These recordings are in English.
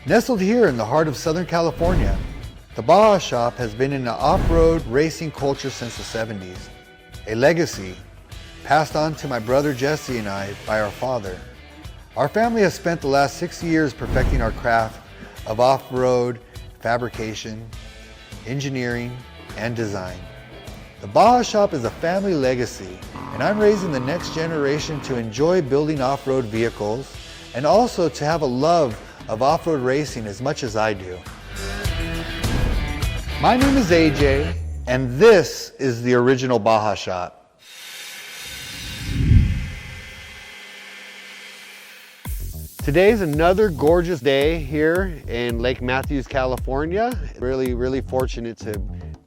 Nestled here in the heart of Southern California, the Baja Shop has been in the off-road racing culture since the 70s, a legacy passed on to my brother Jesse and I by our father. Our family has spent the last 6 years perfecting our craft of off-road fabrication, engineering, and design. The Baja Shop is a family legacy, and I'm raising the next generation to enjoy building off-road vehicles and also to have a love of off-road racing as much as I do. My name is AJ, and this is the original Baja Shop. Today is another gorgeous day here in Lake Matthews, California. Really fortunate to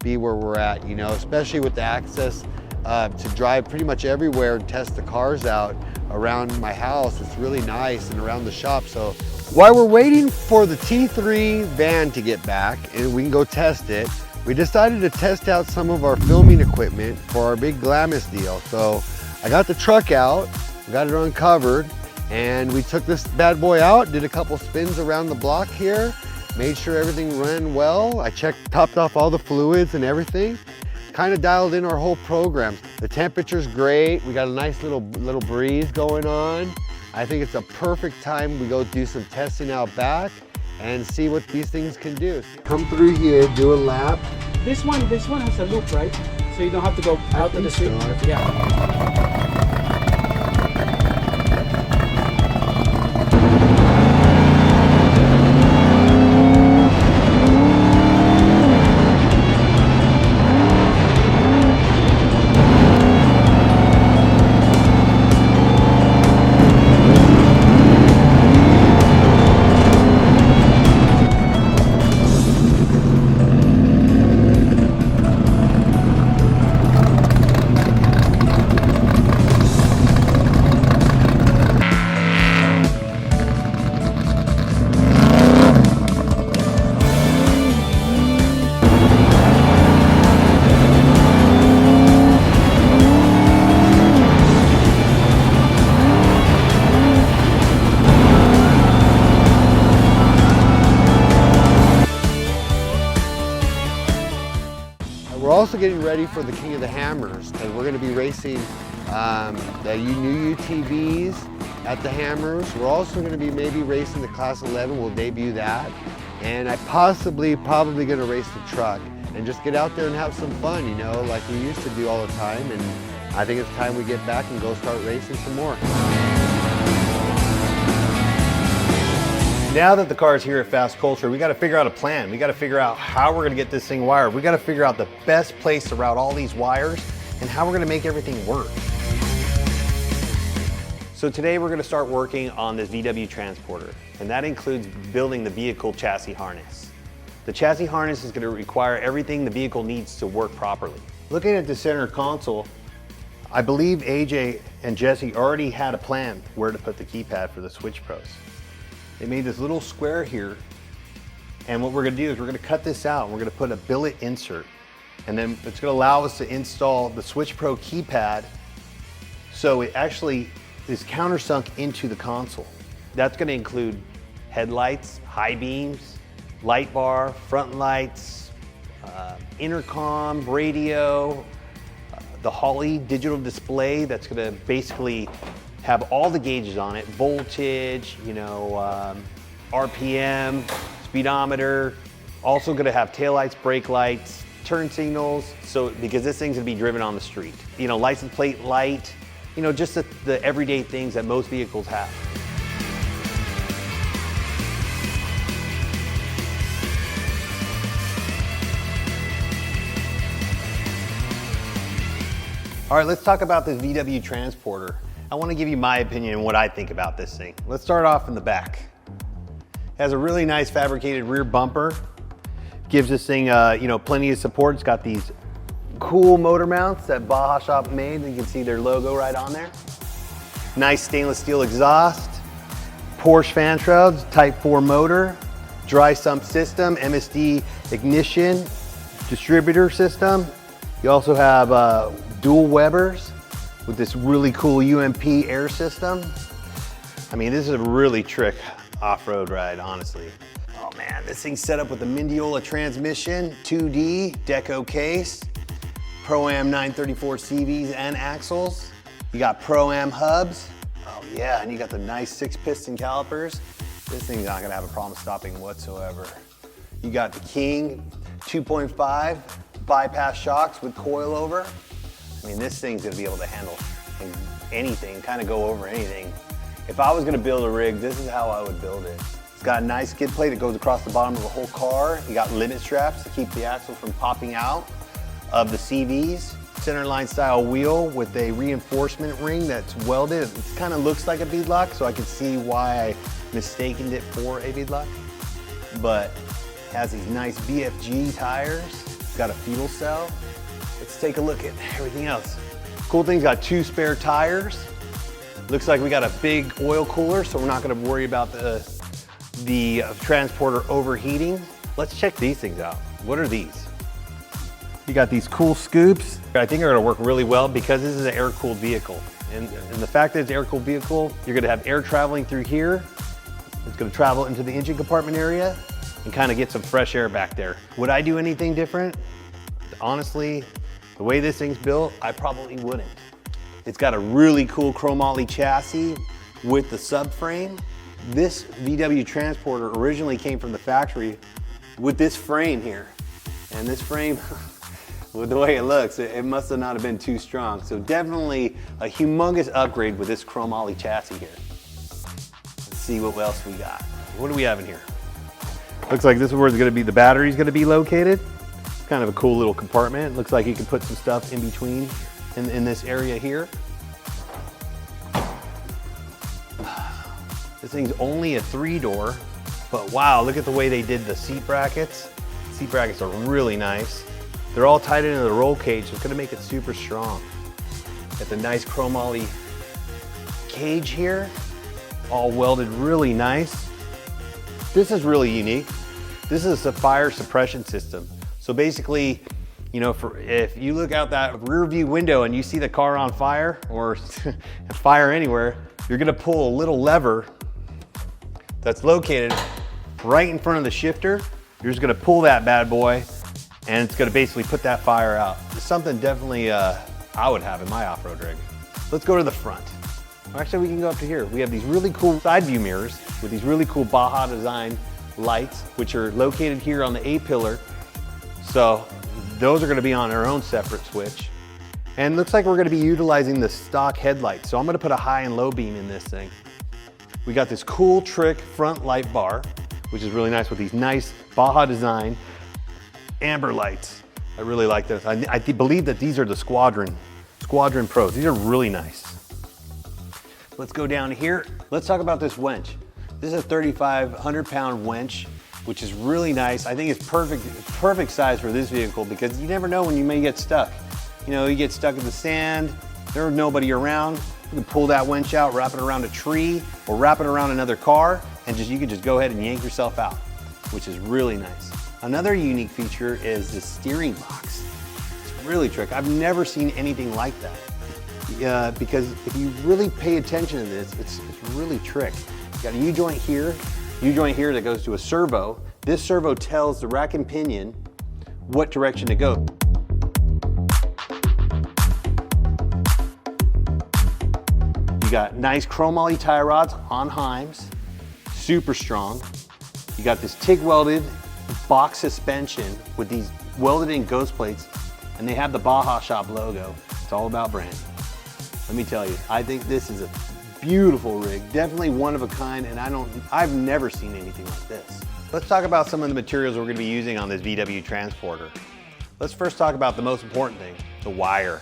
be where we're at, you know, especially with the access to drive pretty much everywhere and test the cars out around my house. It's really nice, and around the shop. So while we're waiting for the T3 van to get back and we can go test it, we decided to test out some of our filming equipment for our big Glamis deal. So I got the truck out, we got it uncovered, and we took this bad boy out, did a couple spins around the block here, made sure everything ran well. I topped off all the fluids and everything, kind of dialed in our whole program. The temperature's great, we got a nice little breeze going on. I think it's a perfect time we go do some testing out back and see what these things can do. Come through here, do a lap. This one has a loop, right? So you don't have to go out to the street. So. Yeah. We're also getting ready for the King of the Hammers, and we're going to be racing the new UTVs at the Hammers. We're also going to be maybe racing the Class 11. We'll debut that, and I probably going to race the truck and just get out there and have some fun, you know, like we used to do all the time. And I think it's time we get back and go start racing some more. Now that the car is here at Fast Culture, we got to figure out a plan. We got to figure out how we're going to get this thing wired. We got to figure out the best place to route all these wires and how we're going to make everything work. So today we're going to start working on this VW transporter, and that includes building the vehicle chassis harness. The chassis harness is going to require everything the vehicle needs to work properly. Looking at the center console, I believe AJ and Jesse already had a plan where to put the keypad for the Switch Pros. They made this little square here, and what we're going to do is we're going to cut this out and we're going to put a billet insert, and then it's going to allow us to install the Switch Pro keypad so it actually is countersunk into the console. That's going to include headlights, high beams, light bar, front lights, intercom, radio, the Holley digital display that's going to basically have all the gauges on it, voltage, you know, RPM, speedometer. Also gonna have taillights, brake lights, turn signals, so because this thing's gonna be driven on the street. You know, license plate light, you know, just the everyday things that most vehicles have. All right, let's talk about this VW transporter. I want to give you my opinion on what I think about this thing. Let's start off in the back. It has a really nice fabricated rear bumper. Gives this thing, you know, plenty of support. It's got these cool motor mounts that Baja Shop made. You can see their logo right on there. Nice stainless steel exhaust. Porsche fan shrouds, Type 4 motor, dry sump system, MSD ignition, distributor system. You also have dual Webers with this really cool UMP air system. I mean, this is a really trick off-road ride, honestly. man, this thing's set up with the Mindiola transmission, 2D, Deco case, Pro-Am 934 CVs and axles. You got Pro-Am hubs. Oh yeah, and you got the nice 6-piston calipers. This thing's not gonna have a problem stopping whatsoever. You got the King 2.5 bypass shocks with coilover. I mean, this thing's gonna be able to handle anything, kind of go over anything. If I was gonna build a rig, this is how I would build it. It's got a nice skid plate that goes across the bottom of the whole car. You got limit straps to keep the axle from popping out of the CVs. Centerline style wheel with a reinforcement ring that's welded. It kind of looks like a beadlock, so I can see why I mistaken it for a beadlock. But it has these nice BFG tires. It's got a fuel cell. Let's take a look at everything else. Cool thing's got 2 spare tires. Looks like we got a big oil cooler, so we're not gonna worry about the transporter overheating. Let's check these things out. What are these? You got these cool scoops. I think are gonna work really well because this is an air-cooled vehicle. And the fact that it's an air-cooled vehicle, you're gonna have air traveling through here. It's gonna travel into the engine compartment area and kind of get some fresh air back there. Would I do anything different? Honestly, the way this thing's built, I probably wouldn't. It's got a really cool chromoly chassis with the subframe. This VW Transporter originally came from the factory with this frame here. And this frame, with the way it looks, it must have not have been too strong. So definitely a humongous upgrade with this chromoly chassis here. Let's see what else we got. What do we have in here? Looks like this is where the battery's gonna be located. Kind of a cool little compartment. Looks like you can put some stuff in between in this area here. This thing's only a 3-door, but wow, look at the way they did the seat brackets. Seat brackets are really nice. They're all tied into the roll cage, so it's gonna make it super strong. Got the nice chromoly cage here, all welded really nice. This is really unique. This is a fire suppression system. So basically, you know, if you look out that rear view window and you see the car on fire or fire anywhere, you're gonna pull a little lever that's located right in front of the shifter. You're just gonna pull that bad boy and it's gonna basically put that fire out. It's something definitely I would have in my off-road rig. Let's go to the front. Actually, we can go up to here. We have these really cool side view mirrors with these really cool Baja design lights, which are located here on the A-pillar. So those are gonna be on their own separate switch. And it looks like we're gonna be utilizing the stock headlights. So I'm gonna put a high and low beam in this thing. We got this cool trick front light bar, which is really nice with these nice Baja design amber lights. I really like this. I believe that these are the Squadron Pros. These are really nice. Let's go down here. Let's talk about this winch. This is a 3,500-pound winch, which is really nice. I think it's perfect size for this vehicle because you never know when you may get stuck. You know, you get stuck in the sand, there's nobody around. You can pull that winch out, wrap it around a tree, or wrap it around another car, and you can just go ahead and yank yourself out, which is really nice. Another unique feature is the steering box. It's really tricky. I've never seen anything like that. Because if you really pay attention to this, it's really trick. You got a U-joint here that goes to a servo. This servo tells the rack and pinion what direction to go. You got nice chromoly tie rods on Heims, super strong. You got this TIG welded box suspension with these welded in ghost plates, and they have the Baja Shop logo. It's all about brand. Let me tell you, I think this is a beautiful rig, definitely one of a kind, and I've never seen anything like this. Let's talk about some of the materials we're gonna be using on this VW Transporter. Let's first talk about the most important thing, the wire.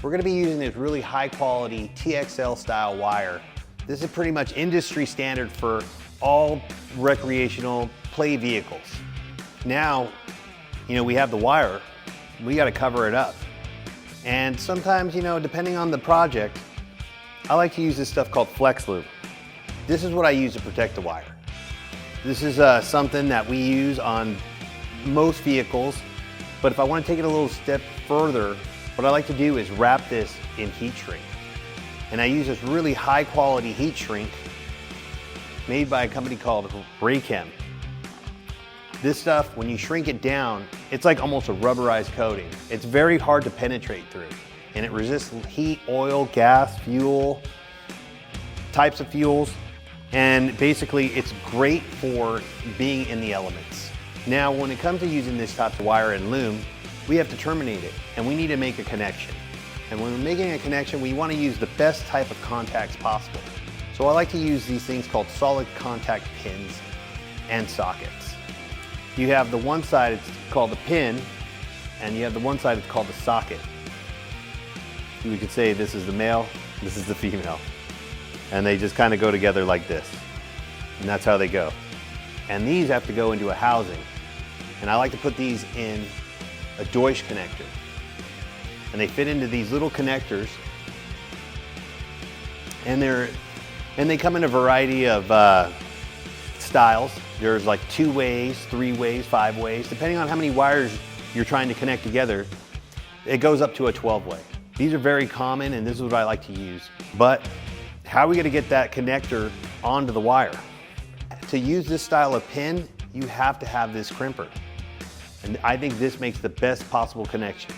We're gonna be using this really high quality TXL style wire. This is pretty much industry standard for all recreational play vehicles. Now, you know, we have the wire, we gotta cover it up. And sometimes, you know, depending on the project, I like to use this stuff called Flex Lube. This is what I use to protect the wire. This is something that we use on most vehicles, but if I want to take it a little step further, what I like to do is wrap this in heat shrink. And I use this really high quality heat shrink made by a company called Raychem. This stuff, when you shrink it down, it's like almost a rubberized coating. It's very hard to penetrate through, and it resists heat, oil, gas, fuel, types of fuels, and basically it's great for being in the elements. Now, when it comes to using this type of wire and loom, we have to terminate it, and we need to make a connection. And when we're making a connection, we want to use the best type of contacts possible. So I like to use these things called solid contact pins and sockets. You have the one side, it's called the pin, and you have the one side, it's called the socket. We could say this is the male, this is the female. And they just kind of go together like this. And that's how they go. And these have to go into a housing. And I like to put these in a Deutsch connector. And they fit into these little connectors. And they come in a variety of styles. There's like 2 ways, 3 ways, 5 ways. Depending on how many wires you're trying to connect together, it goes up to a 12-way. These are very common, and this is what I like to use. But how are we gonna get that connector onto the wire? To use this style of pin, you have to have this crimper. And I think this makes the best possible connection.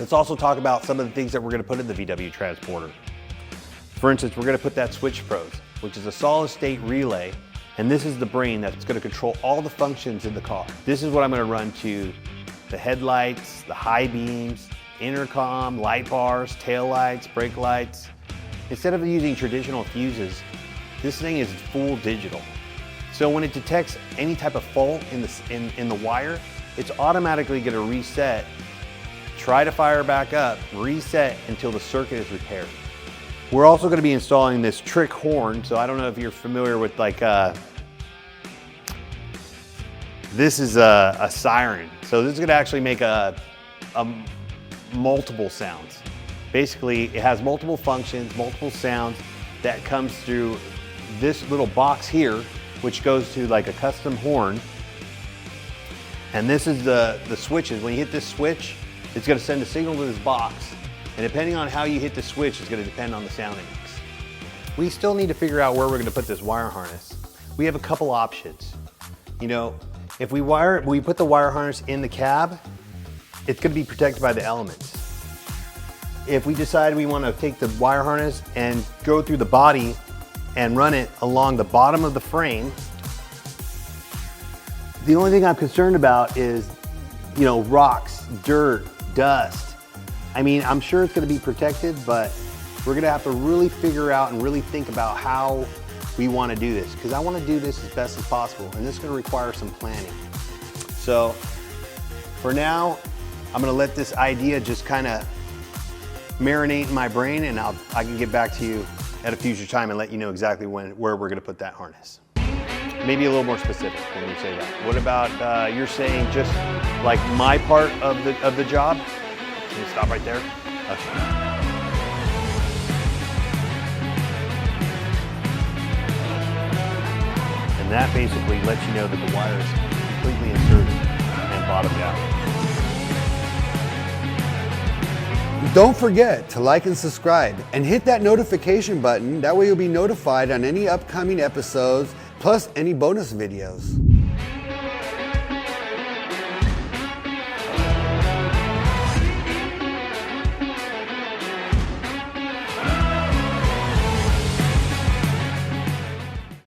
Let's also talk about some of the things that we're gonna put in the VW transporter. For instance, we're gonna put that switch pros, which is a solid state relay, and this is the brain that's gonna control all the functions in the car. This is what I'm gonna run to the headlights, the high beams, intercom, light bars, tail lights, brake lights. Instead of using traditional fuses, this thing is full digital. So when it detects any type of fault in the wire, it's automatically gonna reset, try to fire back up, reset until the circuit is repaired. We're also gonna be installing this trick horn. So I don't know if you're familiar with like, this is a siren. So this is gonna actually make a multiple sounds. Basically, it has multiple functions, multiple sounds that comes through this little box here, which goes to like a custom horn. And this is the switches. When you hit this switch, it's gonna send a signal to this box. And depending on how you hit the switch, it's gonna depend on the sound it makes. We still need to figure out where we're gonna put this wire harness. We have a couple options. You know, if we put the wire harness in the cab, it's gonna be protected by the elements. If we decide we wanna take the wire harness and go through the body and run it along the bottom of the frame, the only thing I'm concerned about is, you know, rocks, dirt, dust. I mean, I'm sure it's gonna be protected, but we're gonna have to really figure out and really think about how we wanna do this, because I wanna do this as best as possible, and this is gonna require some planning. So, for now, I'm gonna let this idea just kinda marinate in my brain, and I can get back to you at a future time and let you know exactly where we're gonna put that harness. Maybe a little more specific when you say that. What about you're saying just like my part of the job? Can you stop right there? Okay. And that basically lets you know that the wire is completely inserted and bottomed out. Don't forget to like and subscribe and hit that notification button. That way you'll be notified on any upcoming episodes plus any bonus videos.